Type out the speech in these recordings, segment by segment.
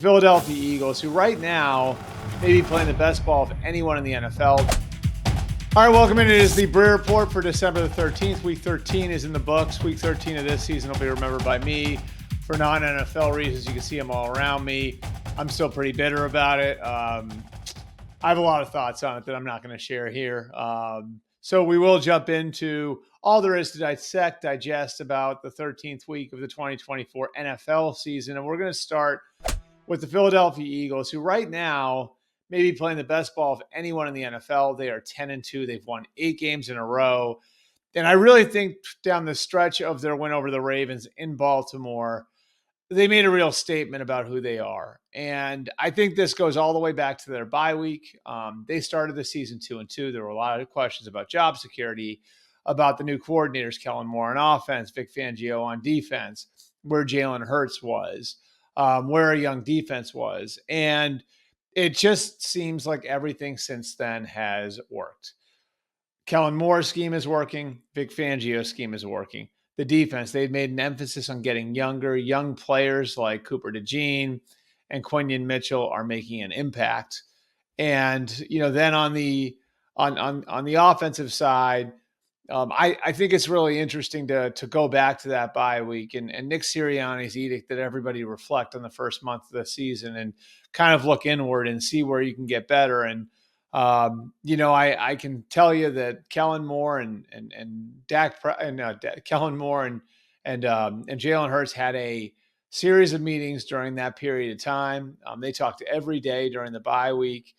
Philadelphia Eagles, who right now may be playing the best ball of anyone in the NFL. All right, welcome in. It is the Breer Report for December the 13th. Week 13 is in the books. Week 13 of this season will be remembered by me for non-NFL reasons. You can see them all around me. I'm still pretty bitter about it. I have a lot of thoughts on it that I'm not going to share here. So we will jump into all there is to digest about the 13th week of the 2024 NFL season. And we're going to start with the Philadelphia Eagles, who right now may be playing the best ball of anyone in the NFL. They are 10-2. They've won 8 games in a row. And I really think down the stretch of their win over the Ravens in Baltimore, they made a real statement about who they are. And I think this goes all the way back to their bye week. They started the season 2-2. There were a lot of questions about job security, about the new coordinators, Kellen Moore on offense, Vic Fangio on defense, where Jalen Hurts was, where a young defense was. And it just seems like everything since then has worked. Kellen Moore's scheme is working. Vic Fangio's scheme is working. The defense, they've made an emphasis on getting younger. Young players like Cooper DeJean and Quinyon Mitchell are making an impact. And, then on the offensive side, I think it's really interesting to go back to that bye week and Nick Sirianni's edict that everybody reflect on the first month of the season and kind of look inward and see where you can get better. And, I can tell you that Kellen Moore and Kellen Moore and Jalen Hurts had a series of meetings during that period of time. They talked every day during the bye week.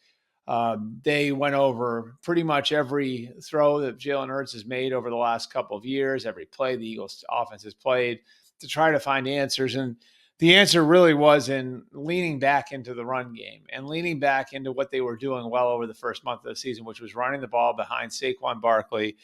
They went over pretty much every throw that Jalen Hurts has made over the last couple of years, every play the Eagles offense has played to try to find answers. And the answer really was in leaning back into the run game and leaning back into what they were doing well over the first month of the season, which was running the ball behind Saquon Barkley.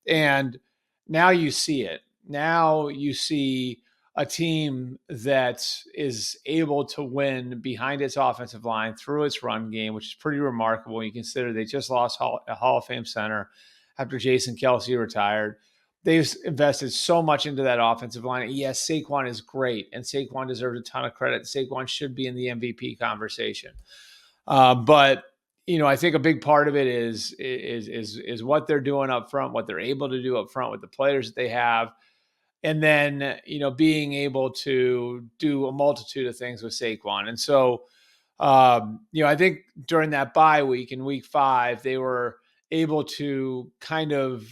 And now you see it. Now you see a team that is able to win behind its offensive line through its run game, which is pretty remarkable. You consider they just lost a Hall of Fame center after Jason Kelce retired. They've invested so much into that offensive line. Yes, Saquon is great, and Saquon deserves a ton of credit. Saquon should be in the MVP conversation. But I think a big part of it is what they're doing up front, what they're able to do up front with the players that they have. And then, being able to do a multitude of things with Saquon. And so, I think during that bye week in week 5, they were able to kind of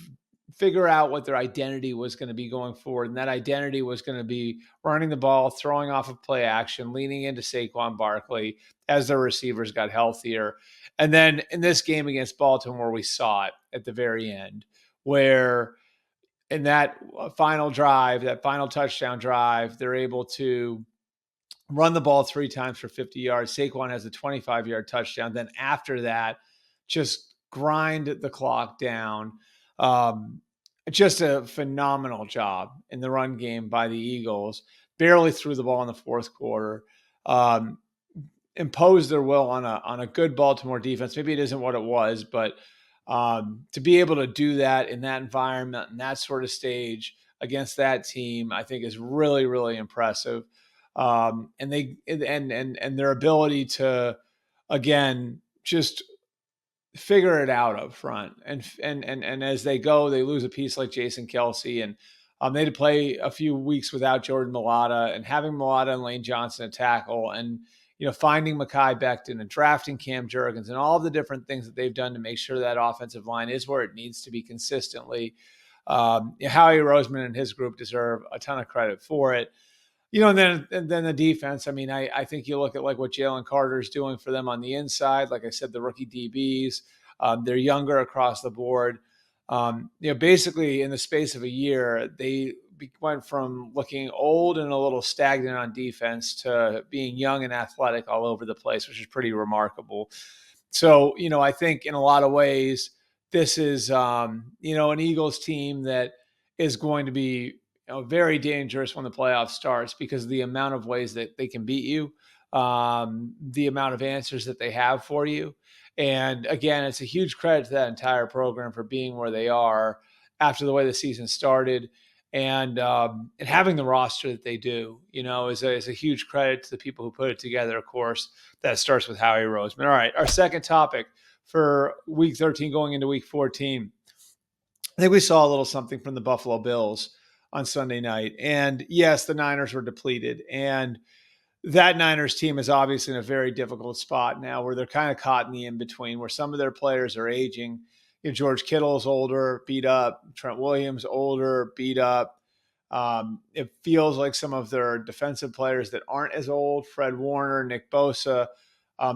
figure out what their identity was going to be going forward. And that identity was going to be running the ball, throwing off of play action, leaning into Saquon Barkley as their receivers got healthier. And then in this game against Baltimore, we saw it at the very end where in that final drive, that final touchdown drive, they're able to run the ball 3 times for 50 yards. Saquon has a 25-yard touchdown. Then after that, just grind the clock down. Just a phenomenal job in the run game by the Eagles. Barely threw the ball in the fourth quarter. Imposed their will on a good Baltimore defense. Maybe it isn't what it was, but to be able to do that in that environment and that sort of stage against that team, I think is really, really impressive. And their ability to, again, just figure it out up front. And as they go, they lose a piece like Jason Kelce, and they had to play a few weeks without Jordan Mailata, and having Mailata and Lane Johnson at tackle, and finding Mekhi Becton and drafting Cam Jurgens and all the different things that they've done to make sure that offensive line is where it needs to be consistently. Howie Roseman and his group deserve a ton of credit for it. And then the defense. I mean, I think you look at like what Jalen Carter is doing for them on the inside. Like I said, the rookie DBs, they're younger across the board. Basically in the space of a year, they went from looking old and a little stagnant on defense to being young and athletic all over the place, which is pretty remarkable. So, I think in a lot of ways, this is, an Eagles team that is going to be very dangerous when the playoff starts because of the amount of ways that they can beat you, the amount of answers that they have for you. And again, it's a huge credit to that entire program for being where they are after the way the season started. and having the roster that they do, is a huge credit to the people who put it together. Of course, that starts with Howie Roseman. All right, our second topic for Week 13 going into Week 14. I think we saw a little something from the Buffalo Bills on Sunday night, and yes, the Niners were depleted, and that Niners team is obviously in a very difficult spot now where they're kind of caught in the in-between, where some of their players are aging. George Kittle's older, beat up. Trent Williams, older, beat up. It feels like some of their defensive players that aren't as old, Fred Warner, Nick Bosa,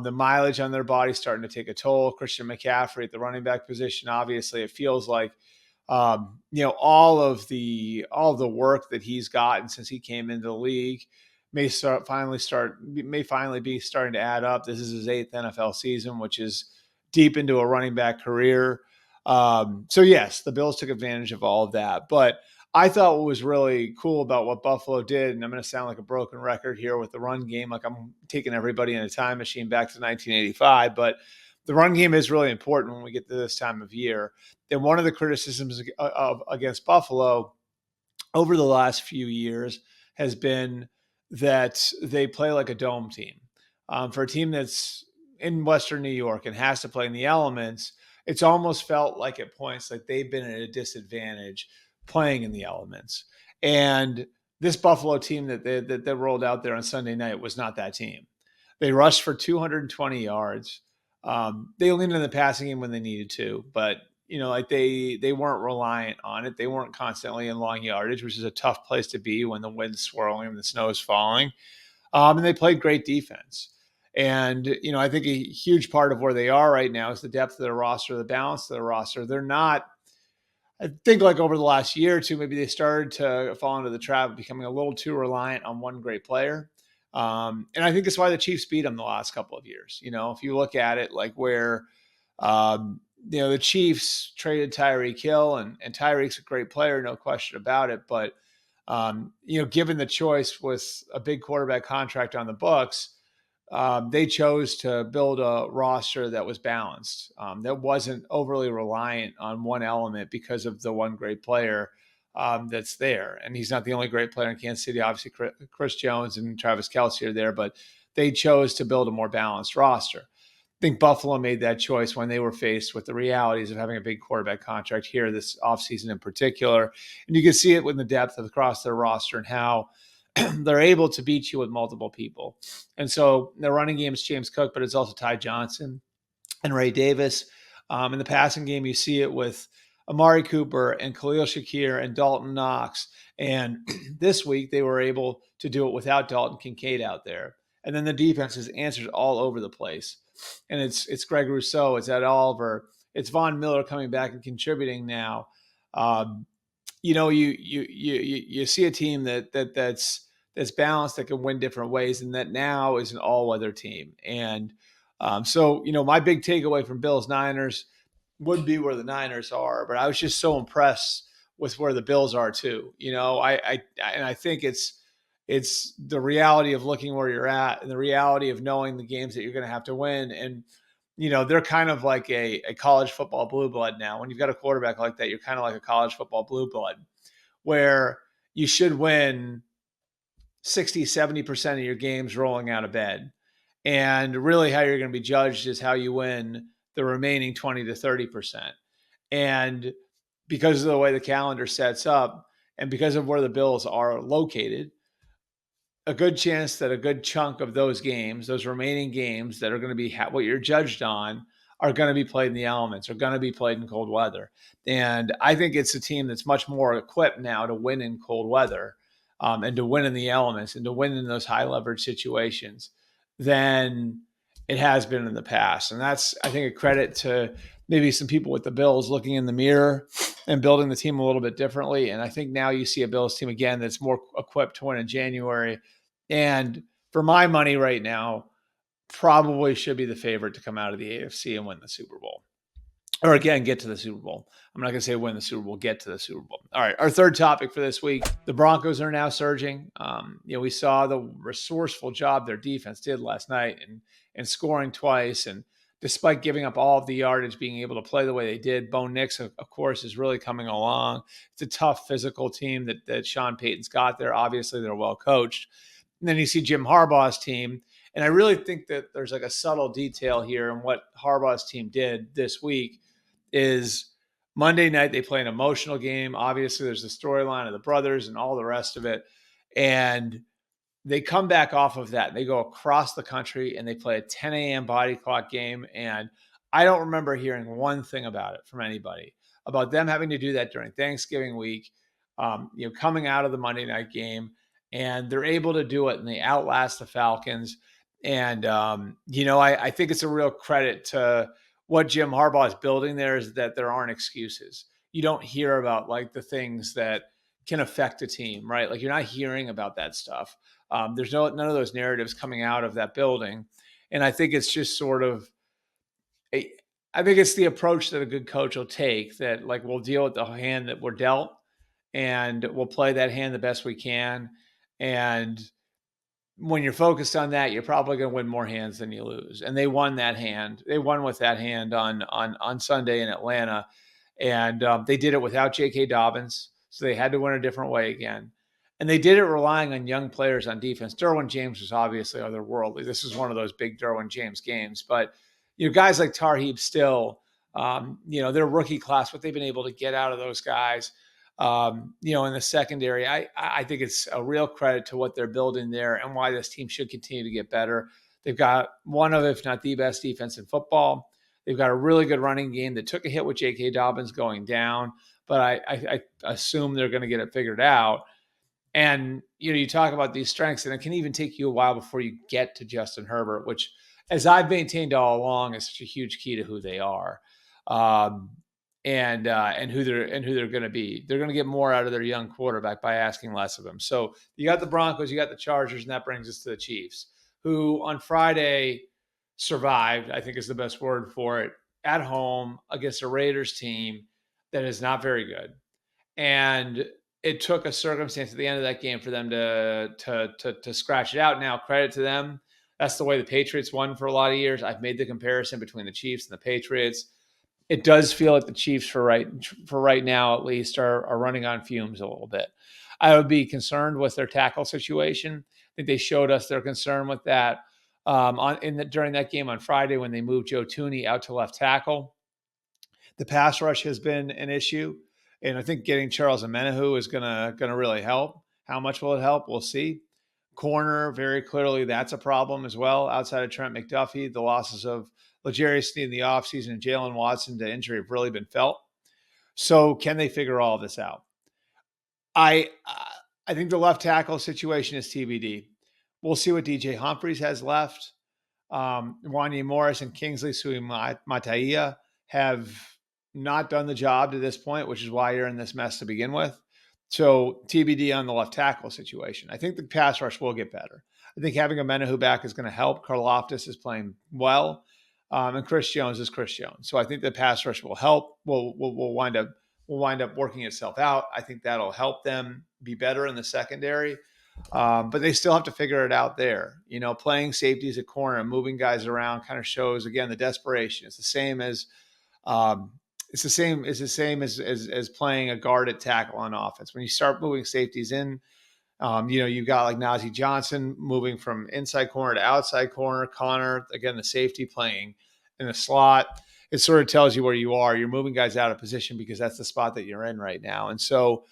the mileage on their body starting to take a toll. Christian McCaffrey at the running back position, obviously, it feels like all of the work that he's gotten since he came into the league may finally be starting to add up. This is his 8th NFL season, which is deep into a running back career. So yes, the Bills took advantage of all of that. But I thought what was really cool about what Buffalo did, and I'm going to sound like a broken record here with the run game, like I'm taking everybody in a time machine back to 1985, but the run game is really important when we get to this time of year. And one of the criticisms against Buffalo over the last few years has been that they play like a dome team. For a team that's in Western New York and has to play in the elements, it's almost felt like at points like they've been at a disadvantage playing in the elements. And this Buffalo team that rolled out there on Sunday night was not that team. They rushed for 220 yards. They leaned in the passing game when they needed to, but they weren't reliant on it. They weren't constantly in long yardage, which is a tough place to be when the wind's swirling and the snow is falling. And they played great defense. And, I think a huge part of where they are right now is the depth of their roster, the balance of their roster. They're not, I think like over the last year or two, maybe they started to fall into the trap of becoming a little too reliant on one great player. And I think that's why the Chiefs beat them the last couple of years. If you look at it like where, the Chiefs traded Tyreek Hill, and Tyreek's a great player, no question about it. But, given the choice with a big quarterback contract on the books, they chose to build a roster that was balanced, that wasn't overly reliant on one element because of the one great player that's there. And he's not the only great player in Kansas City. Obviously, Chris Jones and Travis Kelce are there, but they chose to build a more balanced roster. I think Buffalo made that choice when they were faced with the realities of having a big quarterback contract here this offseason in particular. And you can see it with the depth across their roster and how they're able to beat you with multiple people. And so their running game is James Cook, but it's also Ty Johnson and Ray Davis. In the passing game, you see it with Amari Cooper and Khalil Shakir and Dalton Knox. And this week, they were able to do it without Dalton Kincaid out there. And then the defense is answered all over the place. And it's Greg Rousseau, it's Ed Oliver, it's Von Miller coming back and contributing now. You see a team that's balanced, that can win different ways, and that now is an all-weather team. And so my big takeaway from Bills Niners would be where the Niners are, but I was just so impressed with where the Bills are too. I think it's the reality of looking where you're at and the reality of knowing the games that you're going to have to win. And, they're kind of like a college football blue blood now. When you've got a quarterback like that, you're kind of like a college football blue blood where you should win 60, 70% of your games rolling out of bed. And really how you're going to be judged is how you win the remaining 20 to 30%. And because of the way the calendar sets up and because of where the Bills are located, a good chance that a good chunk of those games, those remaining games that are going to be what you're judged on, are going to be played in the elements, are going to be played in cold weather. And I think it's a team that's much more equipped now to win in cold weather and to win in the elements and to win in those high leverage situations than it has been in the past. And that's, I think, a credit to maybe some people with the Bills looking in the mirror and building the team a little bit differently. And I think now you see a Bills team again that's more equipped to win in January. And for my money right now, probably should be the favorite to come out of the AFC and win the Super Bowl. Or again, get to the Super Bowl. I'm not going to say win the Super Bowl, get to the Super Bowl. All right, our third topic for this week, the Broncos are now surging. We saw the resourceful job their defense did last night and scoring twice and despite giving up all of the yardage, being able to play the way they did. Bo Nix, of course, is really coming along. It's a tough physical team that Sean Payton's got there. Obviously, they're well coached. And then you see Jim Harbaugh's team. And I really think that there's like a subtle detail here in what Harbaugh's team did this week is Monday night, they play an emotional game. Obviously, there's the storyline of the brothers and all the rest of it. And they come back off of that. They go across the country and they play a 10 a.m. body clock game. And I don't remember hearing one thing about it from anybody about them having to do that during Thanksgiving week, coming out of the Monday night game. And they're able to do it and they outlast the Falcons. And, I think it's a real credit to what Jim Harbaugh is building there is that there aren't excuses. You don't hear about like the things that can affect a team, right? Like you're not hearing about that stuff. There's none of those narratives coming out of that building. And I think it's just sort of, I think it's the approach that a good coach will take that like we'll deal with the hand that we're dealt and we'll play that hand the best we can. And when you're focused on that, you're probably going to win more hands than you lose. And they won that hand. They won with that hand on Sunday in Atlanta. And they did it without J.K. Dobbins. So they had to win a different way again. And they did it relying on young players on defense. Derwin James was obviously otherworldly. This is one of those big Derwin James games. But, guys like Tarheeb still, their rookie class, what they've been able to get out of those guys, in the secondary, I think it's a real credit to what they're building there and why this team should continue to get better. They've got one of, if not the best defense in football. They've got a really good running game that took a hit with J.K. Dobbins going down, but I assume they're going to get it figured out. And, you talk about these strengths, and it can even take you a while before you get to Justin Herbert, which, as I've maintained all along, is such a huge key to who they are. And who they're going to be. They're going to get more out of their young quarterback by asking less of him. So you got the Broncos, you got the Chargers, and that brings us to the Chiefs, who on Friday survived, I think is the best word for it, at home against a Raiders team that is not very good. And it took a circumstance at the end of that game for them to scratch it out. Now, credit to them. That's the way the Patriots won for a lot of years. I've made the comparison between the Chiefs and the Patriots. It does feel like the Chiefs for right now, at least, are running on fumes a little bit. I would be concerned with their tackle situation. I think they showed us their concern with that during that game on Friday when they moved Joe Thuney out to left tackle. The pass rush has been an issue, and I think getting Charles Omenihu is gonna really help. How much will it help? We'll see. Corner, very clearly, that's a problem as well. Outside of Trent McDuffie, the losses of L'Jarius Sneed in the offseason and Jalen Watson to injury have really been felt. So can they figure all of this out? I think the left tackle situation is TBD. We'll see what DJ Humphries has left. Wanya Morris and Kingsley Suimataia have not done the job to this point, which is why you're in this mess to begin with. So TBD on the left tackle situation. I think the pass rush will get better. I think having Omenihu back is going to help. Karlaftis is playing well. And Chris Jones is Chris Jones. So I think the pass rush will help. Will wind up working itself out. I think that'll help them be better in the secondary. But they still have to figure it out there. Playing safeties at corner and moving guys around kind of shows again the desperation. It's the same as playing a guard at tackle on offense. When you start moving safeties in, you've got like Najee Johnson moving from inside corner to outside corner. Connor, again, the safety playing in the slot. It sort of tells you where you are. You're moving guys out of position because that's the spot that you're in right now. And so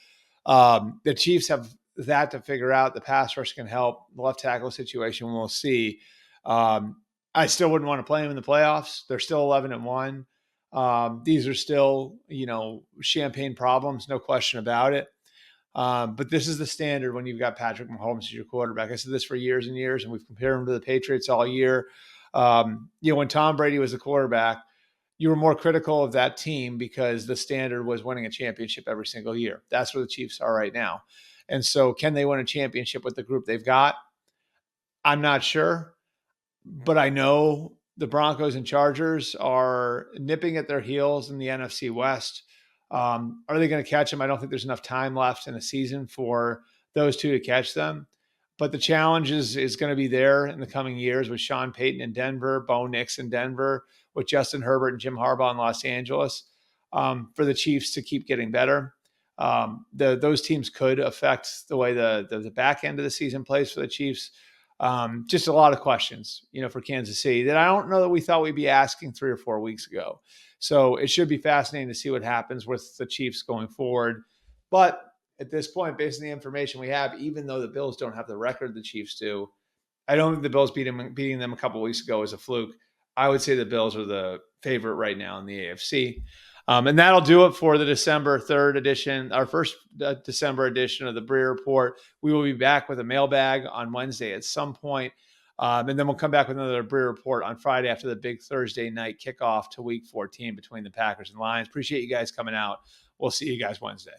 the Chiefs have that to figure out. The pass rush can help. The left tackle situation, we'll see. I still wouldn't want to play them in the playoffs. They're still 11-1. These are still, champagne problems, no question about it. But this is the standard when you've got Patrick Mahomes as your quarterback. I said this for years and years, and we've compared him to the Patriots all year. When Tom Brady was the quarterback, you were more critical of that team because the standard was winning a championship every single year. That's where the Chiefs are right now. And so can they win a championship with the group they've got? I'm not sure, but I know the Broncos and Chargers are nipping at their heels in the NFC West. Are they going to catch them? I don't think there's enough time left in the season for those two to catch them. But the challenge is going to be there in the coming years with Sean Payton in Denver, Bo Nix in Denver, with Justin Herbert and Jim Harbaugh in Los Angeles, for the Chiefs to keep getting better. Those teams could affect the way the back end of the season plays for the Chiefs. Just a lot of questions, for Kansas City that I don't know that we thought we'd be asking 3 or 4 weeks ago. So it should be fascinating to see what happens with the Chiefs going forward. But at this point, based on the information we have, even though the Bills don't have the record the Chiefs do, I don't think the Bills beating them a couple of weeks ago is a fluke. I would say the Bills are the favorite right now in the AFC. And that'll do it for the December 3rd edition, our first December edition of the Breer Report. We will be back with a mailbag on Wednesday at some point. And then we'll come back with another Breer Report on Friday after the big Thursday night kickoff to Week 14 between the Packers and Lions. Appreciate you guys coming out. We'll see you guys Wednesday.